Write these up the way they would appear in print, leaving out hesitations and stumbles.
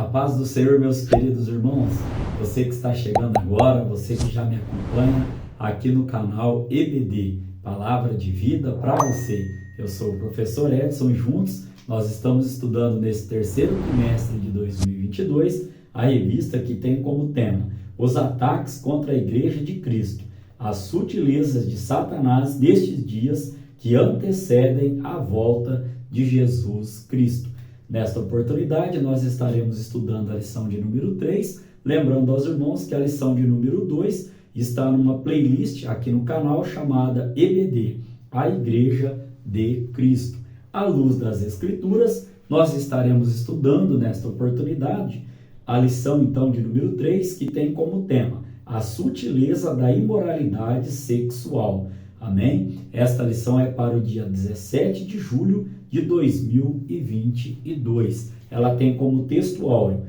paz do Senhor, meus queridos irmãos, você que está chegando agora, você que já me acompanha aqui no canal EBD, Palavra de Vida para você. Eu sou o professor Edson e juntos nós estamos estudando nesse terceiro trimestre de 2022 a revista que tem como tema os ataques contra a Igreja de Cristo, as sutilezas de Satanás nestes dias que antecedem a volta de Jesus Cristo. Nesta oportunidade, nós estaremos estudando a lição de número 3, lembrando aos irmãos que a lição de número 2 está numa playlist aqui no canal chamada EBD, a Igreja de Cristo. À luz das Escrituras, nós estaremos estudando nesta oportunidade a lição então de número 3, que tem como tema a sutileza da imoralidade sexual. Amém? Esta lição é para o dia 17 de julho de 2022. Ela tem como texto áureo: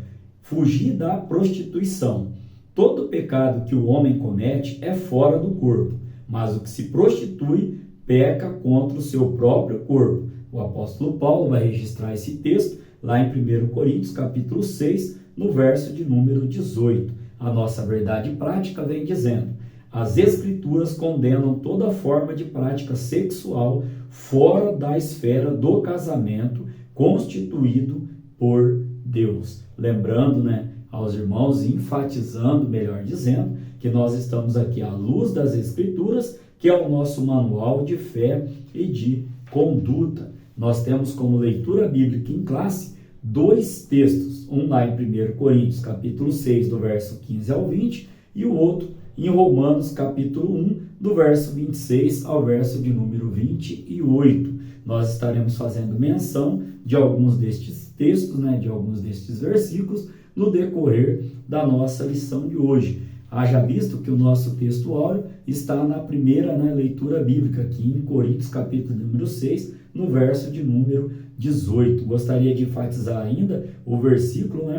fugir da prostituição. Todo pecado que o homem comete é fora do corpo, mas o que se prostitui peca contra o seu próprio corpo. O apóstolo Paulo vai registrar esse texto lá em 1 Coríntios, capítulo 6, no verso de número 18. A nossa verdade prática vem dizendo: as Escrituras condenam toda forma de prática sexual fora da esfera do casamento constituído por Deus. Lembrando, aos irmãos, enfatizando, melhor dizendo, que nós estamos aqui à luz das Escrituras, que é o nosso manual de fé e de conduta. Nós temos como leitura bíblica em classe dois textos, um lá em 1 Coríntios, capítulo 6, do verso 15 ao 20, e o outro em Romanos, capítulo 1, do verso 26 ao verso de número 28. Nós estaremos fazendo menção de alguns destes textos, de alguns destes versículos, no decorrer da nossa lição de hoje. Haja visto que o nosso texto áureo está na primeira leitura bíblica, aqui em Coríntios, capítulo número 6, no verso de número 18. Gostaria de enfatizar ainda o versículo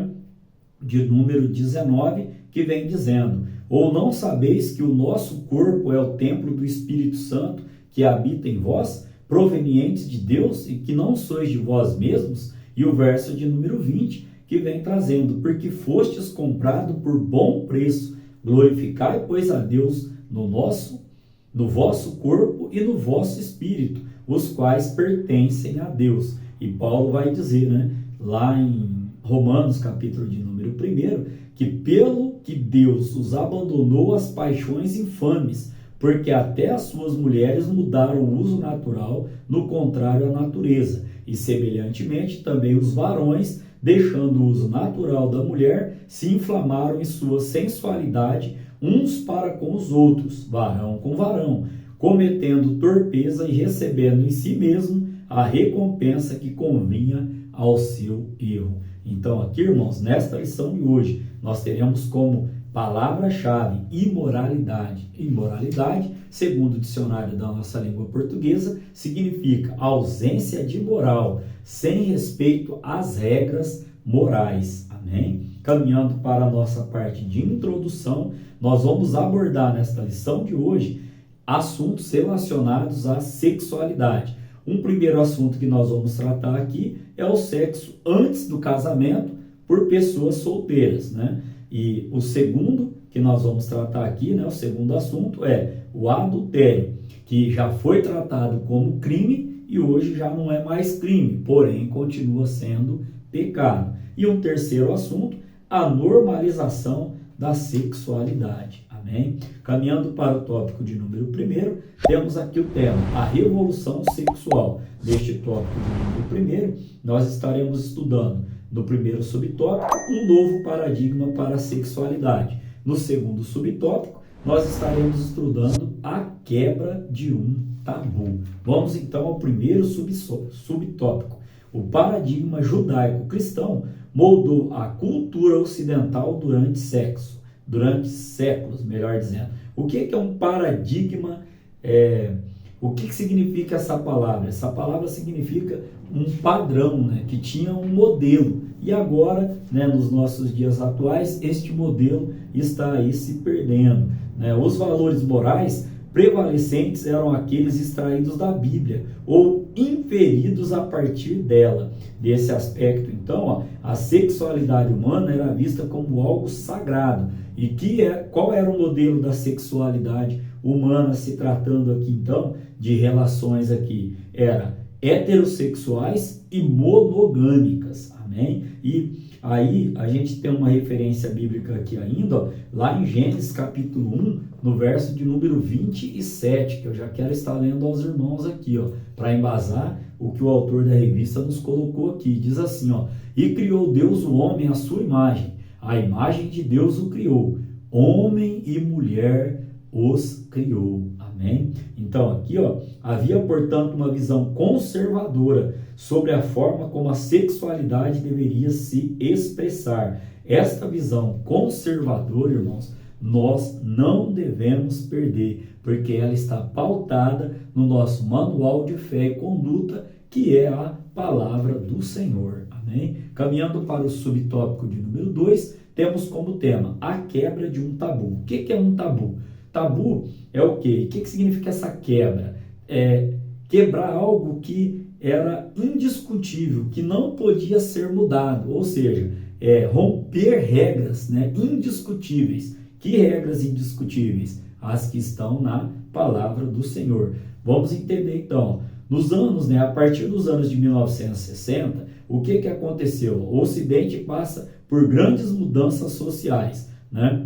de número 19, que vem dizendo: ou não sabeis que o nosso corpo é o templo do Espírito Santo que habita em vós, provenientes de Deus, e que não sois de vós mesmos? E o verso de número 20, que vem trazendo: porque fostes comprado por bom preço, glorificai, pois, a Deus no vosso corpo e no vosso espírito, os quais pertencem a Deus. E Paulo vai dizer, lá em Romanos, capítulo de número 1, que pelo que Deus os abandonou às paixões infames, porque até as suas mulheres mudaram o uso natural, no contrário à natureza, e semelhantemente também os varões, deixando o uso natural da mulher, se inflamaram em sua sensualidade uns para com os outros, varão com varão, cometendo torpeza e recebendo em si mesmo a recompensa que convinha ao seu erro. Então aqui, irmãos, nesta lição de hoje, nós teremos como palavra-chave imoralidade. Imoralidade, segundo o dicionário da nossa língua portuguesa, significa ausência de moral, sem respeito às regras morais. Amém? Caminhando para a nossa parte de introdução, nós vamos abordar nesta lição de hoje assuntos relacionados à sexualidade. Um primeiro assunto que nós vamos tratar aqui é o sexo antes do casamento por pessoas solteiras, E o segundo que nós vamos tratar aqui, o segundo assunto é o adultério, que já foi tratado como crime e hoje já não é mais crime, porém continua sendo pecado. E um terceiro assunto, a normalização da sexualidade. Amém? Caminhando para o tópico de número 1, temos aqui o tema, a revolução sexual. Neste tópico de número 1, nós estaremos estudando, no primeiro subtópico, um novo paradigma para a sexualidade. No segundo subtópico, nós estaremos estudando a quebra de um tabu. Vamos então ao primeiro subtópico. O paradigma judaico-cristão moldou a cultura ocidental durante séculos, melhor dizendo. O que é um paradigma? O que significa essa palavra? Essa palavra significa um padrão, que tinha um modelo. E agora, nos nossos dias atuais, este modelo está aí se perdendo. Os valores morais prevalecentes eram aqueles extraídos da Bíblia ou inferidos a partir dela. Desse aspecto, então, ó, a sexualidade humana era vista como algo sagrado. E qual era o modelo da sexualidade humana, se tratando aqui, então, de relações aqui? Era heterossexuais e monogâmicas, amém? E aí a gente tem uma referência bíblica aqui ainda, ó, lá em Gênesis capítulo 1, no verso de número 27, que eu já quero estar lendo aos irmãos aqui, ó, para embasar o que o autor da revista nos colocou aqui. Diz assim, ó: e criou Deus o homem à sua imagem, a imagem de Deus o criou, homem e mulher os criou. Amém? Então aqui, ó, havia, portanto, uma visão conservadora sobre a forma como a sexualidade deveria se expressar. Esta visão conservadora, irmãos, nós não devemos perder, porque ela está pautada no nosso manual de fé e conduta, que é a palavra do Senhor. Amém? Caminhando para o subtópico de número 2, temos como tema a quebra de um tabu. O que é um tabu? Tabu é o quê? O que significa essa quebra? É quebrar algo que era indiscutível, que não podia ser mudado, ou seja, romper regras, né, indiscutíveis. Que regras indiscutíveis? As que estão na palavra do Senhor. Vamos entender então. Nos anos, né, a partir dos anos de 1960, o que aconteceu? O Ocidente passa por grandes mudanças sociais, né?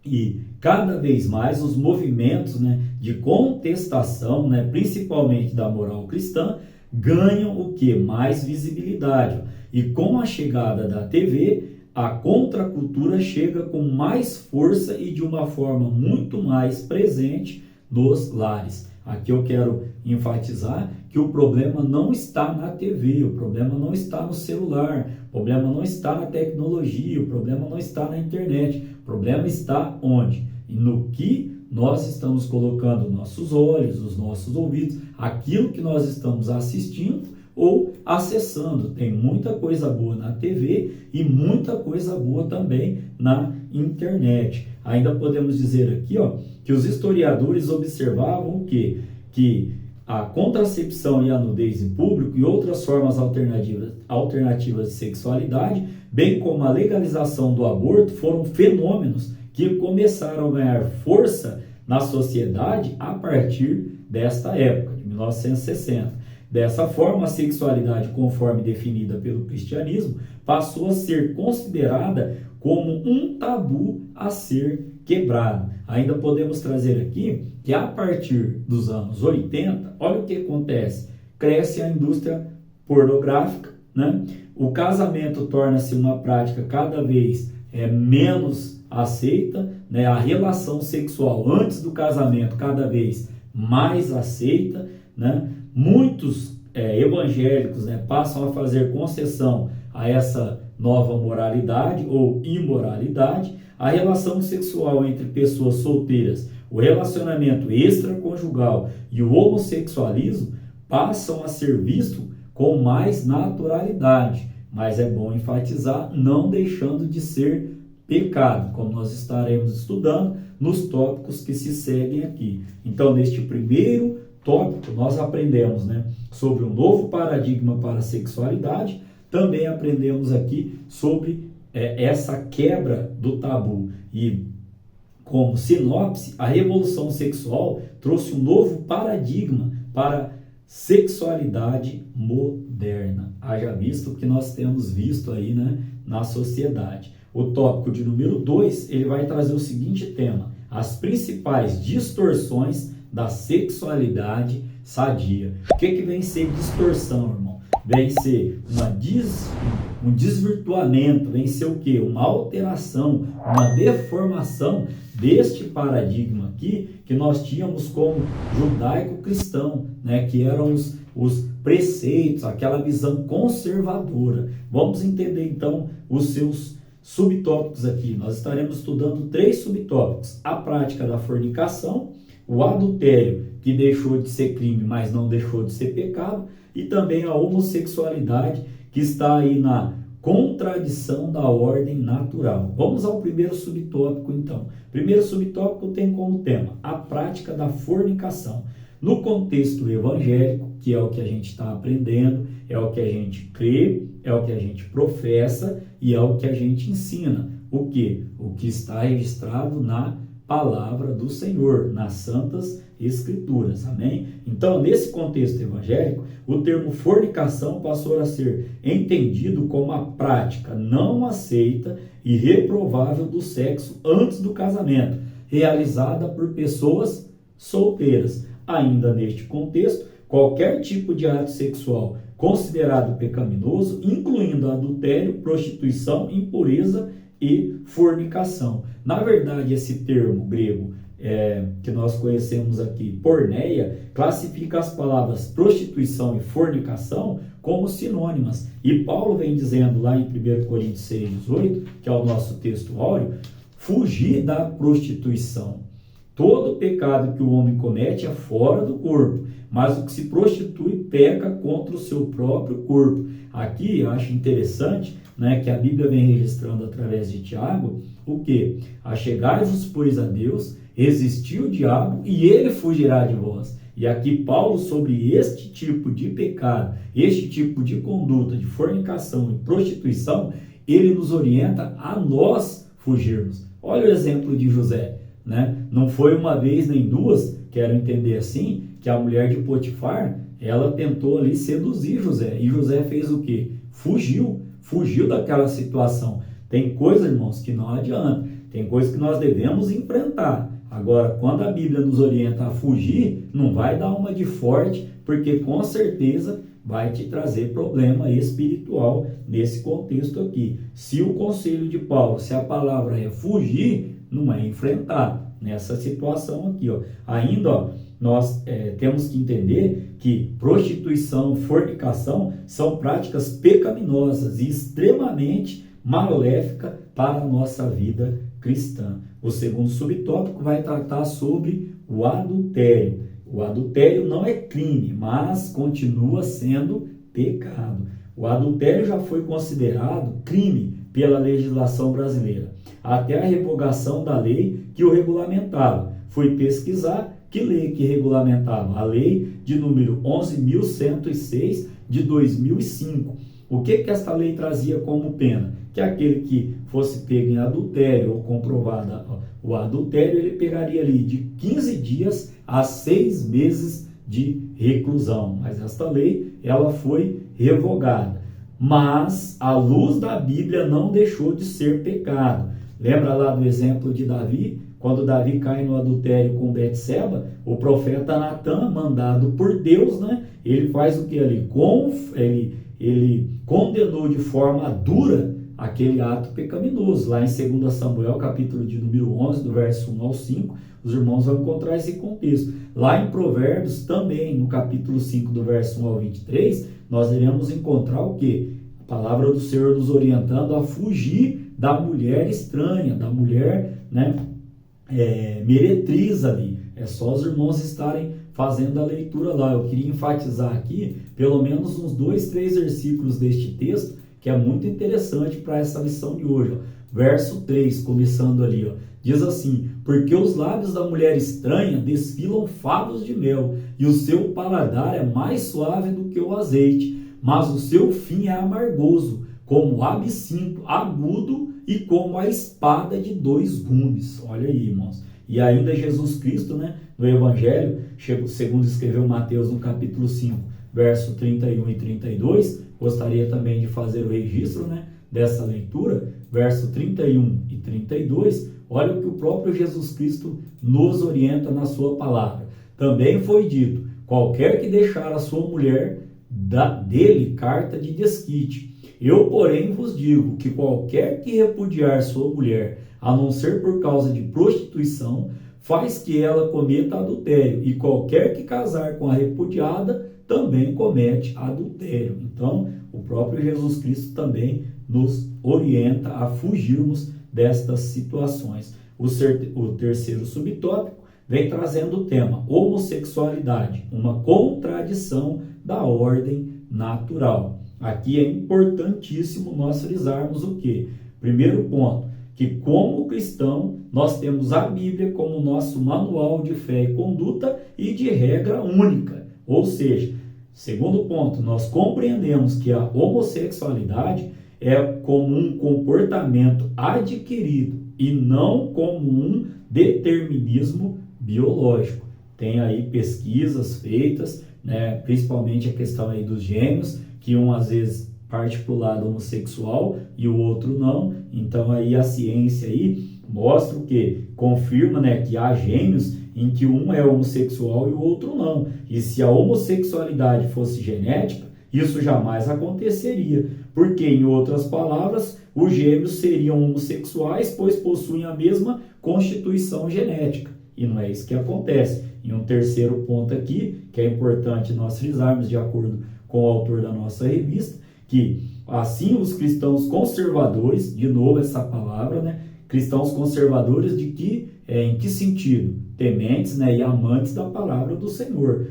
E cada vez mais os movimentos, né, de contestação, né, principalmente da moral cristã, ganham o que? Mais visibilidade. E com a chegada da TV, a contracultura chega com mais força e de uma forma muito mais presente nos lares. Aqui eu quero enfatizar que o problema não está na TV, o problema não está no celular, o problema não está na tecnologia, o problema não está na internet, o problema está onde? No que nós estamos colocando nossos olhos, os nossos ouvidos, aquilo que nós estamos assistindo ou acessando. Tem muita coisa boa na TV e muita coisa boa também na internet. Ainda podemos dizer aqui, ó, que os historiadores observavam o quê? Que a contracepção e a nudez em público e outras formas alternativas de sexualidade, bem como a legalização do aborto, foram fenômenos que começaram a ganhar força na sociedade a partir desta época, de 1960. Dessa forma, a sexualidade, conforme definida pelo cristianismo, passou a ser considerada como um tabu a ser quebrado. Ainda podemos trazer aqui que a partir dos anos 80, olha o que acontece, cresce a indústria pornográfica, né? O casamento torna-se uma prática cada vez menos aceita, né? A relação sexual antes do casamento cada vez mais aceita, né? Muitos evangélicos, né, passam a fazer concessão a essa nova moralidade ou imoralidade. A relação sexual entre pessoas solteiras, o relacionamento extraconjugal e o homossexualismo passam a ser vistos com mais naturalidade, mas é bom enfatizar, não deixando de ser pecado, como nós estaremos estudando nos tópicos que se seguem aqui. Então, neste primeiro tópico, nós aprendemos, né, sobre um novo paradigma para a sexualidade, também aprendemos aqui sobre essa quebra do tabu. E, como sinopse, a revolução sexual trouxe um novo paradigma para a sexualidade moderna. Haja visto o que nós temos visto aí, né, na sociedade. O tópico de número 2, ele vai trazer o seguinte tema: as principais distorções da sexualidade sadia. O que vem ser distorção, irmão? Vem ser um desvirtuamento, vem ser o quê? Uma alteração, uma deformação deste paradigma aqui que nós tínhamos como judaico-cristão, né? Que eram os preceitos, aquela visão conservadora. Vamos entender então os seus subtópicos aqui. Nós estaremos estudando 3 subtópicos: a prática da fornicação, o adultério, que deixou de ser crime, mas não deixou de ser pecado, e também a homossexualidade, que está aí na contradição da ordem natural. Vamos ao primeiro subtópico, então. Primeiro subtópico tem como tema a prática da fornicação. No contexto evangélico, que é o que a gente está aprendendo, é o que a gente crê, é o que a gente professa e é o que a gente ensina. O quê? O que está registrado na palavra do Senhor, nas Santas Escrituras, amém? Então, nesse contexto evangélico, o termo fornicação passou a ser entendido como a prática não aceita e reprovável do sexo antes do casamento, realizada por pessoas solteiras. Ainda neste contexto, qualquer tipo de ato sexual considerado pecaminoso, incluindo adultério, prostituição, impureza e fornicação. Na verdade, esse termo grego que nós conhecemos aqui, porneia, classifica as palavras prostituição e fornicação como sinônimas. E Paulo vem dizendo lá em 1 Coríntios 6,18, que é o nosso texto áureo, fugir da prostituição. Todo pecado que o homem comete é fora do corpo, mas o que se prostitui peca contra o seu próprio corpo. Aqui eu acho interessante, né, que a Bíblia vem registrando através de Tiago o que? Achegai-vos, pois, a Deus, resistir o diabo e ele fugirá de vós. E aqui Paulo, sobre este tipo de pecado, este tipo de conduta de fornicação e prostituição, ele nos orienta a nós fugirmos. Olha o exemplo de José, né? Não foi uma vez nem duas, quero entender assim, que a mulher de Potifar, ela tentou ali seduzir José. E José fez o quê? Fugiu daquela situação. Tem coisas, irmãos, que não adianta. Tem coisas que nós devemos enfrentar. Agora, quando a Bíblia nos orienta a fugir, não vai dar uma de forte, porque com certeza vai te trazer problema espiritual nesse contexto aqui. Se o conselho de Paulo, se a palavra é fugir, não é enfrentar nessa situação aqui, ó. Ainda, ó, nós temos que entender que prostituição, fornicação são práticas pecaminosas e extremamente maléficas para a nossa vida cristã. O segundo subtópico vai tratar sobre o adultério. O adultério não é crime, mas continua sendo pecado. O adultério já foi considerado crime pela legislação brasileira, até a revogação da lei que o regulamentava. Fui pesquisar que lei que regulamentava, a lei de número 11.106 de 2005. O que esta lei trazia como pena? Que aquele que fosse pego em adultério ou comprovado o adultério, ele pegaria ali de 15 dias a 6 meses de reclusão. Mas esta lei, ela foi revogada. Mas a luz da Bíblia não deixou de ser pecado. Lembra lá do exemplo de Davi? Quando Davi cai no adultério com Betseba, o profeta Natã, mandado por Deus, né? Ele faz o que ali? Ele condenou de forma dura aquele ato pecaminoso. Lá em 2 Samuel, capítulo de número 11, do verso 1 ao 5, os irmãos vão encontrar esse contexto. Lá em Provérbios, também, no capítulo 5, do verso 1 ao 23, nós iremos encontrar o quê? A palavra do Senhor nos orientando a fugir da mulher estranha, da mulher, né, meretriz ali. É só os irmãos estarem fazendo a leitura lá. Eu queria enfatizar aqui, pelo menos uns 2, 3 versículos deste texto, que é muito interessante para essa lição de hoje. Ó. Verso 3, começando ali, ó, diz assim: porque os lábios da mulher estranha desfilam favos de mel, e o seu paladar é mais suave do que o azeite, mas o seu fim é amargoso, como o absinto agudo e como a espada de 2 gumes. Olha aí, irmãos. E ainda Jesus Cristo, né, no Evangelho, segundo escreveu Mateus no capítulo 5, verso 31 e 32, gostaria também de fazer o registro, né, dessa leitura, verso 31 e 32, olha o que o próprio Jesus Cristo nos orienta na sua palavra. Também foi dito: qualquer que deixar a sua mulher, dele carta de desquite. Eu, porém, vos digo que qualquer que repudiar sua mulher, a não ser por causa de prostituição, faz que ela cometa adultério, e qualquer que casar com a repudiada também comete adultério. Então, o próprio Jesus Cristo também nos orienta a fugirmos destas situações. O terceiro subtópico vem trazendo o tema homossexualidade, uma contradição da ordem natural. Aqui é importantíssimo nós frisarmos o quê? Primeiro ponto, que como cristão nós temos a Bíblia como nosso manual de fé e conduta e de regra única. Ou seja, segundo ponto, nós compreendemos que a homossexualidade é como um comportamento adquirido e não como um determinismo biológico. Tem aí pesquisas feitas, né, principalmente a questão aí dos gêmeos, que um às vezes parte para o lado homossexual e o outro não. Então aí a ciência aí mostra o quê? Confirma, né, que há gêmeos em que um é homossexual e o outro não. E se a homossexualidade fosse genética, isso jamais aconteceria. Porque, em outras palavras, os gêmeos seriam homossexuais, pois possuem a mesma constituição genética. E não é isso que acontece. E um terceiro ponto aqui, que é importante nós frisarmos, de acordo com o autor da nossa revista, que assim os cristãos conservadores, de novo essa palavra, né? Cristãos conservadores em que sentido? Tementes, né, e amantes da palavra do Senhor,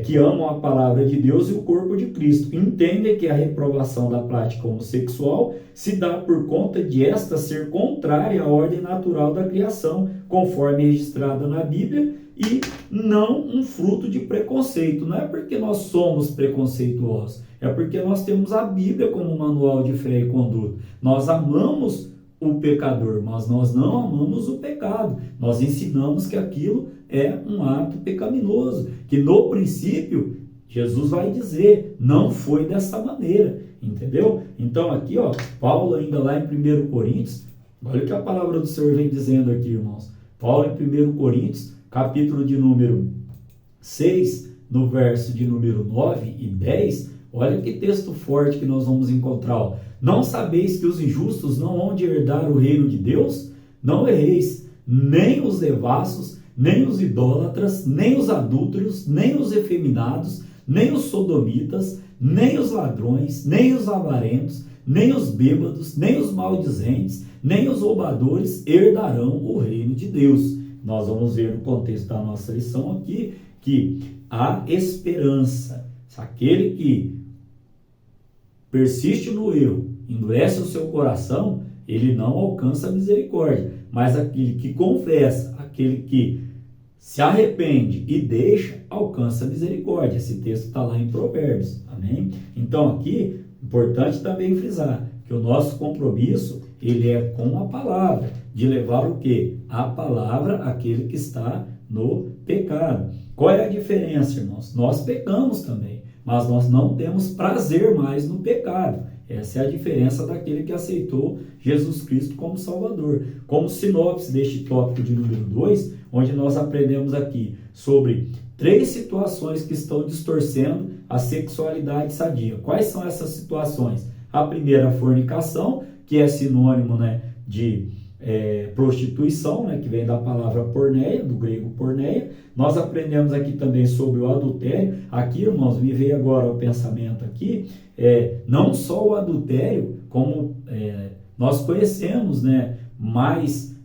que amam a palavra de Deus e o corpo de Cristo. Entendem que a reprovação da prática homossexual se dá por conta de esta ser contrária à ordem natural da criação, conforme registrada na Bíblia, e não um fruto de preconceito. Não é porque nós somos preconceituosos, é porque nós temos a Bíblia como manual de fé e conduta. Nós amamos o pecador, mas nós não amamos o pecado. Nós ensinamos que aquilo é um ato pecaminoso, que no princípio, Jesus vai dizer, não foi dessa maneira, entendeu? Então aqui, Paulo ainda lá em 1 Coríntios, olha o que a palavra do Senhor vem dizendo aqui, irmãos. Paulo em 1 Coríntios, capítulo de número 6, no verso de número 9 e 10, olha que texto forte que nós vamos encontrar. Não sabeis que os injustos não hão de herdar o reino de Deus? Não erreis, nem os devassos, nem os idólatras, nem os adúlteros, nem os efeminados, nem os sodomitas, nem os ladrões, nem os avarentos, nem os bêbados, nem os maldizentes, nem os roubadores herdarão o reino de Deus. Nós vamos ver no contexto da nossa lição aqui que há esperança. Aquele que persiste no erro, endurece o seu coração, ele não alcança a misericórdia. Mas aquele que confessa, aquele que se arrepende e deixa, alcança a misericórdia. Esse texto está lá em Provérbios. Amém? Então aqui, importante também frisar que o nosso compromisso, ele é com a palavra, de levar o quê? A palavra àquele que está no pecado. Qual é a diferença, irmãos? Nós pecamos também, mas nós não temos prazer mais no pecado. Essa é a diferença daquele que aceitou Jesus Cristo como Salvador. Como sinopse deste tópico de número 2, onde nós aprendemos aqui sobre 3 situações que estão distorcendo a sexualidade sadia. Quais são essas situações? A primeira, a fornicação, que é sinônimo, né, de prostituição, né, que vem da palavra porneia, do grego porneia. Nós aprendemos aqui também sobre o adultério. Aqui, irmãos, me veio agora o pensamento aqui, não só o adultério, como nós conhecemos, né, mais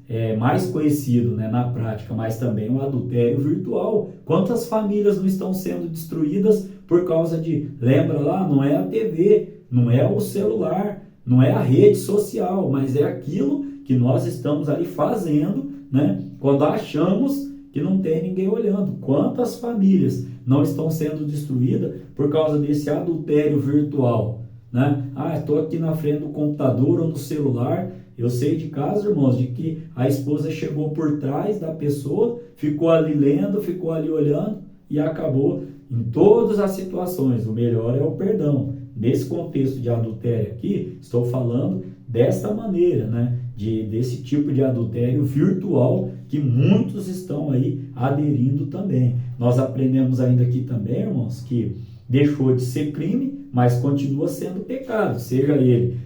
conhecido, né, na prática, mas também o adultério virtual. Quantas famílias não estão sendo destruídas por causa de, lembra lá, não é a TV, não é o celular, não é a rede social, mas é aquilo que nós estamos ali fazendo, né, quando achamos que não tem ninguém olhando. Quantas famílias não estão sendo destruídas por causa desse adultério virtual, né? Estou aqui na frente do computador ou no celular. Eu sei de casos, irmãos, de que a esposa chegou por trás da pessoa, ficou ali lendo, ficou ali olhando e acabou. Em todas as situações, o melhor é o perdão. Nesse contexto de adultério aqui, estou falando desta maneira, né? Desse tipo de adultério virtual que muitos estão aí aderindo também. Nós aprendemos ainda aqui também, irmãos, que deixou de ser crime, mas continua sendo pecado, seja ele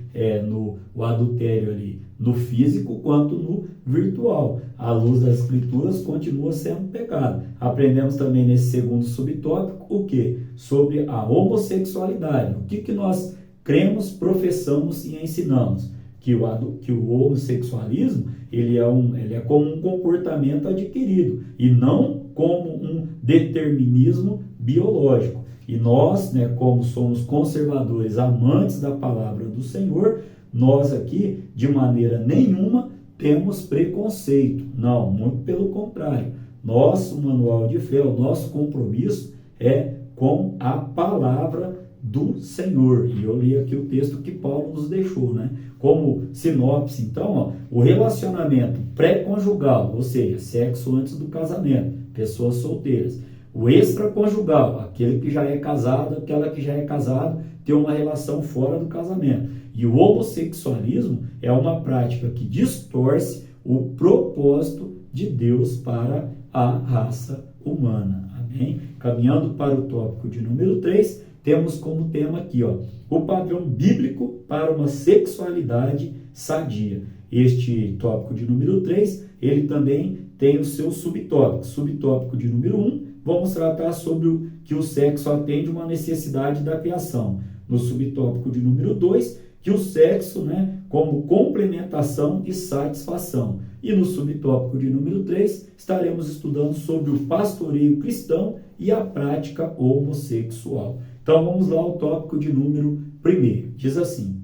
o adultério ali no físico quanto no virtual. À luz das Escrituras, continua sendo pecado. Aprendemos também nesse segundo subtópico o quê? Sobre a homossexualidade. O que nós cremos, professamos e ensinamos? Que o homossexualismo ele é como um comportamento adquirido e não como um determinismo biológico. E nós, né, como somos conservadores, amantes da palavra do Senhor, nós aqui, de maneira nenhuma, temos preconceito. Não, muito pelo contrário. Nosso manual de fé, o nosso compromisso é com a palavra do Senhor. E eu li aqui o texto que Paulo nos deixou, né? Como sinopse, então, o relacionamento pré-conjugal, ou seja, sexo antes do casamento, pessoas solteiras. O extraconjugal, aquele que já é casado, aquela que já é casado, tem uma relação fora do casamento. E o homossexualismo é uma prática que distorce o propósito de Deus para a raça humana. Amém? Caminhando para o tópico de número 3, temos como tema aqui, o padrão bíblico para uma sexualidade sadia. Este tópico de número 3, ele também tem o seu subtópico. Subtópico de número 1, vamos tratar sobre que o sexo atende uma necessidade da criação. No subtópico de número 2, que o sexo, como complementação e satisfação. E no subtópico de número 3, estaremos estudando sobre o pastoreio cristão e a prática homossexual. Então vamos lá ao tópico de número 1. Diz assim: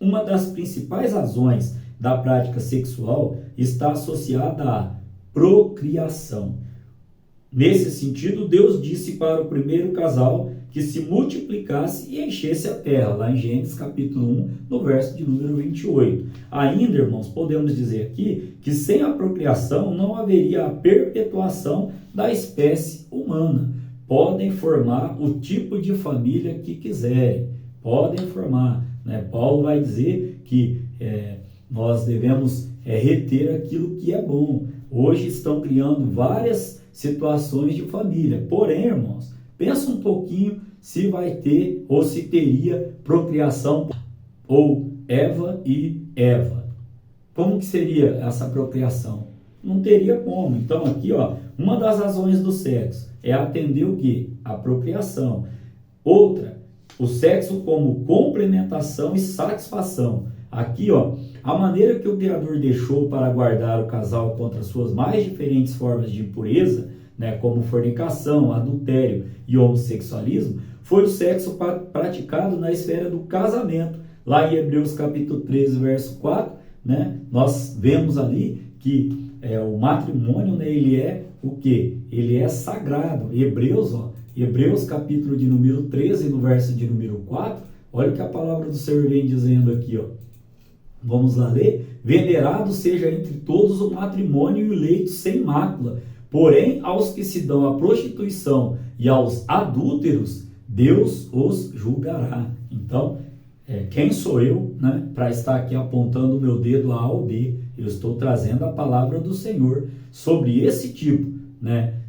uma das principais razões da prática sexual está associada à procriação. Nesse sentido, Deus disse para o primeiro casal que se multiplicasse e enchesse a terra, lá em Gênesis capítulo 1, no verso de número 28. Ainda, irmãos, podemos dizer aqui que sem a procriação não haveria a perpetuação da espécie humana. Podem formar o tipo de família que quiserem, podem formar. Paulo vai dizer que nós devemos reter aquilo que é bom. Hoje estão criando várias situações de família, porém, irmãos, pensa um pouquinho se vai ter ou se teria procriação ou Eva e Eva. Como que seria essa procriação? Não teria como. Então aqui, uma das razões do sexo é atender o quê? A procriação. Outra, o sexo como complementação e satisfação. Aqui, a maneira que o Criador deixou para guardar o casal contra suas mais diferentes formas de impureza, como fornicação, adultério e homossexualismo, foi o sexo praticado na esfera do casamento. Lá em Hebreus capítulo 13, verso 4, nós vemos ali que o matrimônio, ele é o quê? Ele é sagrado. Hebreus capítulo de número 13, no verso de número 4, olha o que a palavra do Senhor vem dizendo aqui, Vamos lá ler. Venerado seja entre todos o matrimônio e o leito sem mácula. Porém, aos que se dão à prostituição e aos adúlteros, Deus os julgará. Então, quem sou eu, para estar aqui apontando o meu dedo A ou B? Eu estou trazendo a palavra do Senhor sobre esse tipo,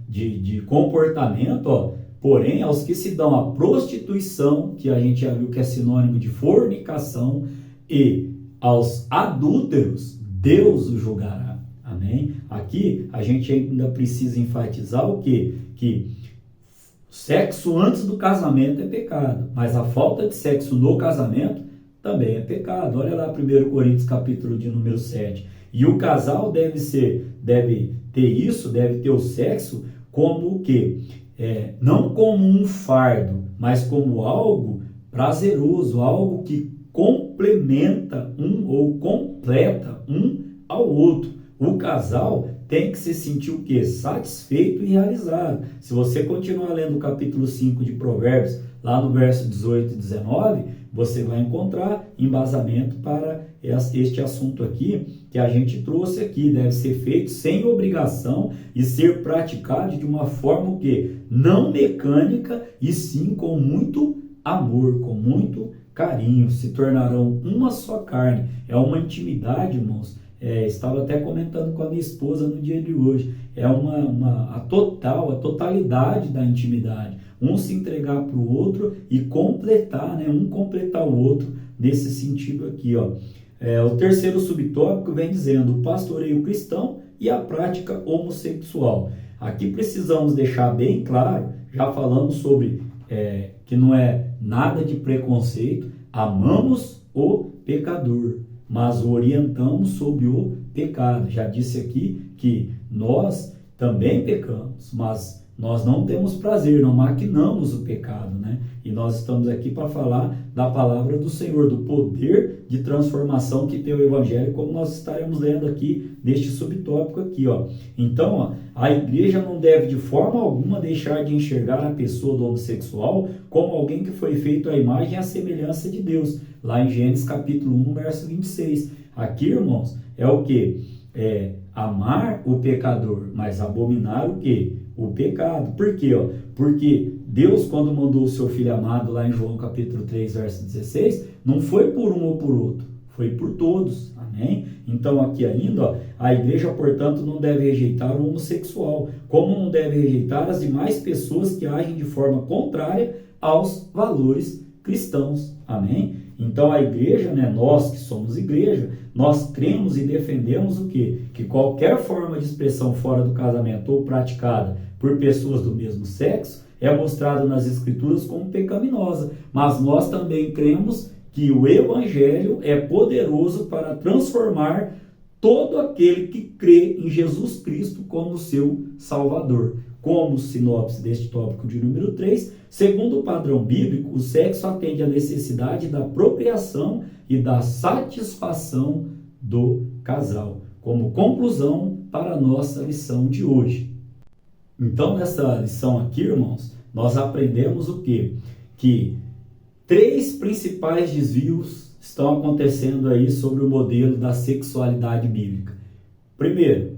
de comportamento, porém, aos que se dão à prostituição, que a gente já viu que é sinônimo de fornicação, e aos adúlteros, Deus os julgará. Amém? Aqui a gente ainda precisa enfatizar o quê? Que sexo antes do casamento é pecado, mas a falta de sexo no casamento também é pecado. Olha lá 1 Coríntios capítulo de número 7. E o casal deve ter o sexo como o quê? Não como um fardo, mas como algo prazeroso, algo que complementa ou completa um ao outro. O casal tem que se sentir o quê? Satisfeito e realizado. Se você continuar lendo o capítulo 5 de Provérbios, lá no verso 18 e 19, você vai encontrar embasamento para este assunto aqui, que a gente trouxe aqui. Deve ser feito sem obrigação e ser praticado de uma forma o quê? Não mecânica, e sim com muito amor, com muito carinho. Se tornarão uma só carne. É uma intimidade, irmãos. Estava até comentando com a minha esposa no dia de hoje. É a totalidade da intimidade. Um se entregar para o outro e completar, um completar o outro nesse sentido aqui, O terceiro subtópico vem dizendo o pastoreio cristão e a prática homossexual. Aqui precisamos deixar bem claro, já falamos sobre que não é nada de preconceito, amamos o pecador, mas o orientamos sobre o pecado. Já disse aqui que nós também pecamos, mas Nós não temos prazer, não maquinamos o pecado, né? E nós estamos aqui para falar da palavra do Senhor, do poder de transformação que tem o Evangelho, como nós estaremos lendo aqui neste subtópico aqui, ó. Então, ó, a igreja não deve de forma alguma deixar de enxergar a pessoa do homossexual como alguém que foi feito à imagem e à semelhança de Deus, lá em Gênesis capítulo 1, verso 26. Aqui, irmãos, é o que? É amar o pecador, mas abominar o quê? O pecado. Por quê? Ó? Porque Deus, quando mandou o seu Filho amado, lá em João capítulo 3, verso 16, não foi por um ou por outro, foi por todos. Amém? Então aqui ainda, ó, a igreja, portanto, não deve rejeitar o homossexual, como não deve rejeitar as demais pessoas que agem de forma contrária aos valores cristãos. Amém? Então a igreja, né, nós que somos igreja, nós cremos e defendemos o quê? Que qualquer forma de expressão fora do casamento ou praticada por pessoas do mesmo sexo é mostrado nas Escrituras como pecaminosa. Mas nós também cremos que o Evangelho é poderoso para transformar todo aquele que crê em Jesus Cristo como seu Salvador. Como sinopse deste tópico de número 3, segundo o padrão bíblico, o sexo atende à necessidade da procriação e da satisfação do casal. Como conclusão para a nossa lição de hoje. Então, nessa lição aqui, irmãos, nós aprendemos o quê? Que 3 principais desvios estão acontecendo aí sobre o modelo da sexualidade bíblica. Primeiro,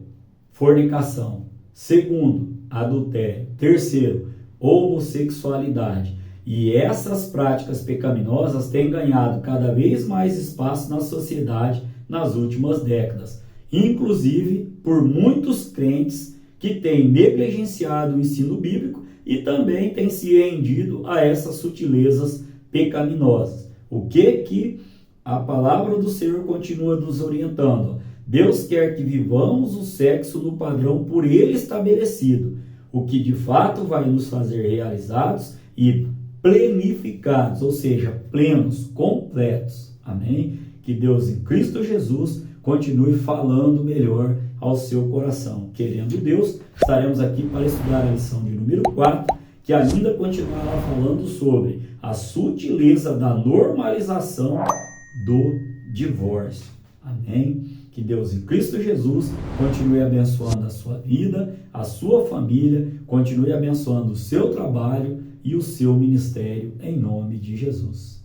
fornicação. Segundo, adultério. Terceiro, homossexualidade. E essas práticas pecaminosas têm ganhado cada vez mais espaço na sociedade nas últimas décadas, inclusive por muitos crentes que têm negligenciado o ensino bíblico e também têm se rendido a essas sutilezas pecaminosas. O que a palavra do Senhor continua nos orientando? Deus quer que vivamos o sexo no padrão por Ele estabelecido, o que de fato vai nos fazer realizados e plenificados, ou seja, plenos, completos. Amém? Que Deus em Cristo Jesus continue falando melhor ao seu coração. Querendo Deus, estaremos aqui para estudar a lição de número 4, que ainda continuará falando sobre a sutileza da normalização do divórcio. Amém? Que Deus em Cristo Jesus continue abençoando a sua vida, a sua família, continue abençoando o seu trabalho e o seu ministério, em nome de Jesus.